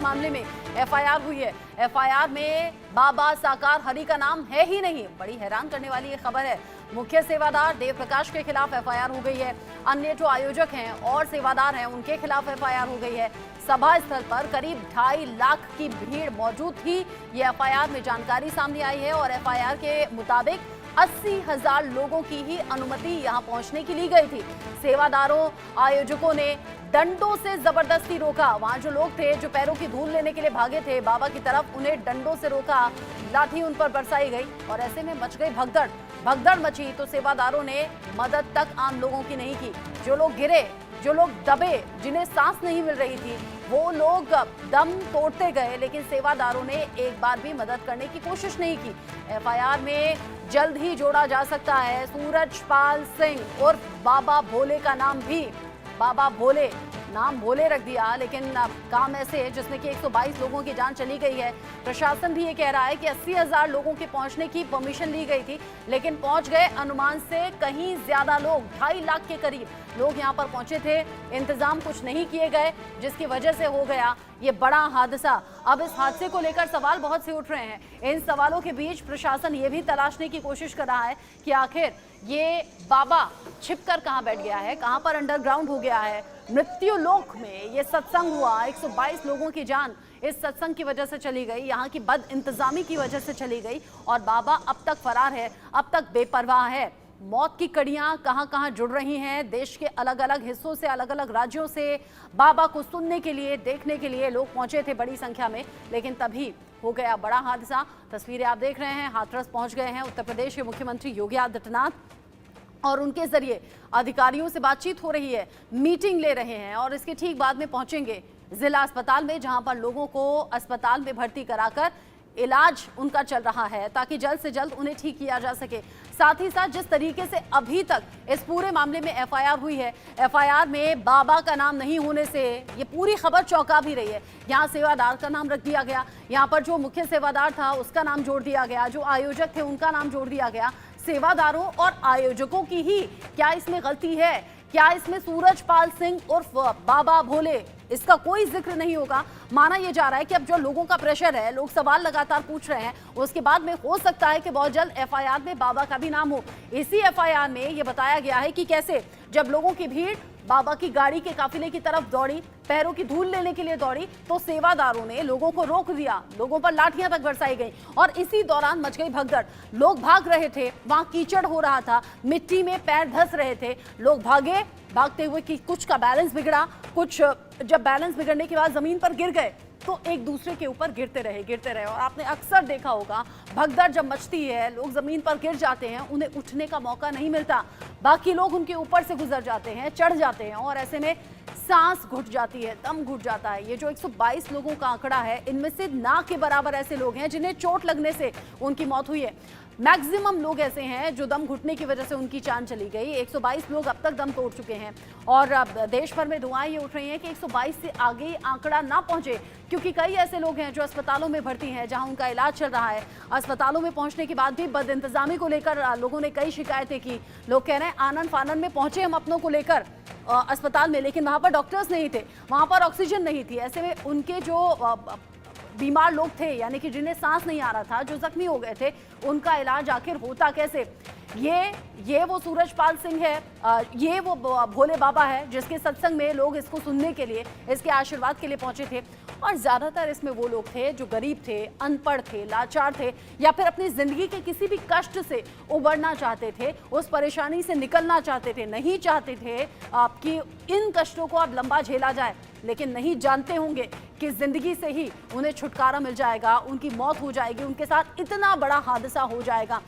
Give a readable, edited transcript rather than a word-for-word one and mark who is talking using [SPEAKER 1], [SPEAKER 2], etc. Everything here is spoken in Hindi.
[SPEAKER 1] मामले में एफआईआर हुई है। एफआईआर में बाबा साकार हरि का नाम है ही नहीं। बड़ी हैरान करने वाली ये खबर है। मुख्य सेवादार देव प्रकाश के खिलाफ एफआईआर हो गई है। अन्य जो आयोजक हैं और सेवादार हैं उनके खिलाफ एफआईआर हो गई है। सभा स्थल पर करीब 2.5 लाख की भीड़ मौजूद थी। ये एफआईआर में जानकारी सामने आई है और एफआईआर के मुताबिक 80,000 लोगों की ही अनुमति यहां पहुंचने की ली गई थी। सेवादारों आयोजकों ने डंडों से जबरदस्ती रोका। वहां जो लोग थे जो पैरों की धूल लेने के लिए भागे थे बाबा की तरफ, उन्हें डंडों से रोका, लाठी उन पर बरसाई गई और ऐसे में मच गई भगदड़। भगदड़ मची तो सेवादारों ने मदद तक आम लोगों की नहीं की। जो लोग गिरे, जो लोग दबे, जिन्हें सांस नहीं मिल रही थी, वो लोग दम तोड़ते गए, लेकिन सेवादारों ने एक बार भी मदद करने की कोशिश नहीं की। एफआईआर में जल्द ही जोड़ा जा सकता है सूरजपाल सिंह और बाबा भोले का नाम भी। बाबा भोले, नाम भोले रख दिया, लेकिन काम ऐसे जिसमें कि 122 लोगों की जान चली गई है। प्रशासन भी ये कह रहा है कि 80,000 लोगों के पहुंचने की परमिशन ली गई थी, लेकिन पहुंच गए अनुमान से कहीं ज्यादा लोग। 2.5 लाख के करीब लोग यहां पर पहुंचे थे। इंतजाम कुछ नहीं किए गए, जिसकी वजह से हो गया ये बड़ा हादसा। अब इस हादसे को लेकर सवाल बहुत से उठ रहे हैं। इन सवालों के बीच प्रशासन ये भी तलाशने की कोशिश कर रहा है कि आखिर ये बाबा छिपकर कहां बैठ गया है, कहां पर अंडरग्राउंड हो गया है। मृत्यु लोक में ये सत्संग हुआ, 122 लोगों की जान इस सत्संग की वजह से चली गई, यहाँ की बद इंतजामी की वजह से चली गई और बाबा अब तक फरार है, अब तक बेपरवाह है। मौत की कड़ियां कहां कहां जुड़ रही हैं। देश के अलग अलग हिस्सों से, अलग अलग राज्यों से बाबा को सुनने के लिए, देखने के लिए लोग पहुंचे थे बड़ी संख्या में, लेकिन तभी हो गया बड़ा हादसा। तस्वीरें आप देख रहे हैं, हाथरस पहुंच गए हैं उत्तर प्रदेश के मुख्यमंत्री योगी आदित्यनाथ और उनके जरिए अधिकारियों से बातचीत हो रही है, मीटिंग ले रहे हैं और इसके ठीक बाद में पहुंचेंगे जिला अस्पताल में, जहां पर लोगों को अस्पताल में भर्ती कराकर इलाज उनका चल रहा है ताकि जल्द से जल्द उन्हें ठीक किया जा सके। साथ ही साथ जिस तरीके से अभी तक इस पूरे मामले में एफआईआर हुई है, एफआईआर में बाबा का नाम नहीं होने से ये पूरी खबर चौंका भी रही है। यहाँ सेवादार का नाम रख दिया गया, यहाँ पर जो मुख्य सेवादार था उसका नाम जोड़ दिया गया, जो आयोजक थे उनका नाम जोड़ दिया गया। सेवादारों और आयोजकों की ही क्या इसमें गलती है? क्या इसमें सूरजपाल सिंह उर्फ बाबा भोले, इसका कोई जिक्र नहीं होगा? माना यह जा रहा है कि अब जो लोगों का प्रेशर है, लोग सवाल लगातार पूछ रहे हैं, उसके बाद में हो सकता है कि बहुत जल्द एफआईआर में बाबा का भी नाम हो। इसी एफआईआर में यह बताया गया है कि कैसे जब लोगों की भीड़ बाबा की गाड़ी के काफिले की तरफ दौड़ी, पैरों की धूल लेने के लिए दौड़ी, तो सेवादारों ने लोगों को रोक दिया, लोगों पर लाठियां तक बरसाई गई और इसी दौरान मच गई भगदड़। लोग भाग रहे थे, वहां कीचड़ हो रहा था, मिट्टी में पैर धंस रहे थे, लोग भागे, भागते हुए कि कुछ का बैलेंस बिगड़ा, कुछ जब बैलेंस बिगड़ने के बाद जमीन पर गिर गए तो एक दूसरे के ऊपर गिरते रहे और आपने अक्सर देखा होगा भगदड़ जब मचती है, लोग जमीन पर गिर जाते हैं, उन्हें उठने का मौका नहीं मिलता, बाकी लोग उनके ऊपर से गुजर जाते हैं, चढ़ जाते हैं और ऐसे में सांस घुट जाती है, दम घुट जाता है। ये जो 122 लोगों का आंकड़ा है, इनमें से ना के बराबर ऐसे लोग हैं जिन्हें चोट लगने से उनकी मौत हुई है। मैक्सिमम लोग ऐसे हैं जो दम घुटने की वजह से उनकी जान चली गई। 122 लोग अब तक दम तोड़ चुके हैं और अब देश भर में दुआएं ये उठ रही हैं कि 122 से आगे आंकड़ा ना पहुंचे, क्योंकि कई ऐसे लोग हैं जो अस्पतालों में भर्ती हैं, जहां उनका इलाज चल रहा है। अस्पतालों में पहुंचने के बाद भी बद इंतजामी को लेकर लोगों ने कई शिकायतें की। लोग कह रहे हैं आनन फानन में पहुंचे हम अपनों को लेकर अस्पताल में, लेकिन वहां पर डॉक्टर्स नहीं थे, वहां पर ऑक्सीजन नहीं थी। ऐसे में उनके जो बीमार लोग थे, यानी कि जिन्हें सांस नहीं आ रहा था, जो जख्मी हो गए थे, उनका इलाज आखिर होता कैसे? ये वो सूरजपाल सिंह है, ये वो भोले बाबा है जिसके सत्संग में लोग इसको सुनने के लिए, इसके आशीर्वाद के लिए पहुंचे थे। और ज्यादातर इसमें वो लोग थे जो गरीब थे, अनपढ़ थे, लाचार थे, या फिर अपनी जिंदगी के किसी भी कष्ट से उबरना चाहते थे, उस परेशानी से निकलना चाहते थे, नहीं चाहते थे कि इन कष्टों को अब लंबा झेला जाए, लेकिन नहीं जानते होंगे कि जिंदगी से ही उन्हें छुटकारा मिल जाएगा, उनकी मौत हो जाएगी, उनके साथ इतना बड़ा हादसा हो जाएगा।